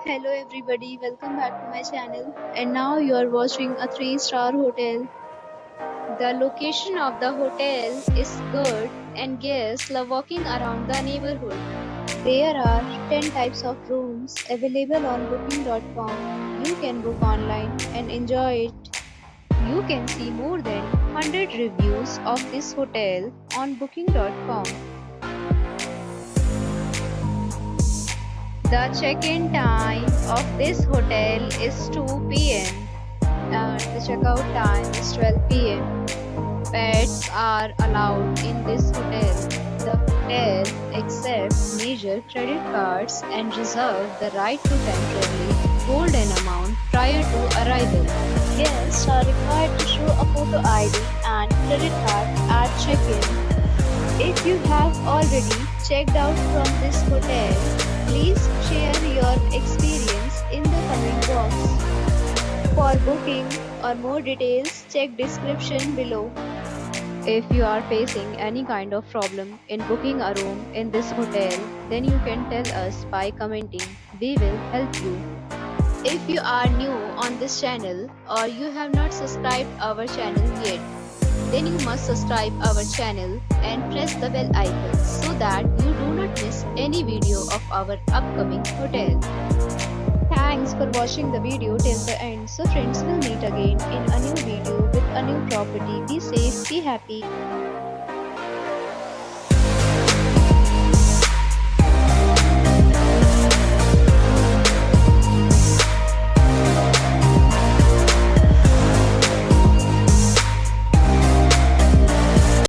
Hello everybody, welcome back to my channel. And now you are watching a 3-star hotel. The location of the hotel is good and guests love walking around the neighborhood. There are 10 types of rooms available on booking.com. You can book online and enjoy it. You can see more than 100 reviews of this hotel on booking.com. The check-in time of this hotel is 2 p.m. and the checkout time is 12 p.m. Pets are allowed in this hotel. The hotel accepts major credit cards and reserves the right to temporarily hold an amount prior to arrival. Guests are required to show a photo ID and credit card at check-in. If you have already checked out from this hotel, please share your experience in the comment box. For booking or more details, check description below. If you are facing any kind of problem in booking a room in this hotel, then you can tell us by commenting. We will help you. If you are new on this channel or you have not subscribed our channel yet, then you must subscribe our channel and press the bell icon so that you do not miss any video of our upcoming hotel. Thanks for watching the video till the end. So friends, will meet again in a new video with a new property. Be safe, be happy.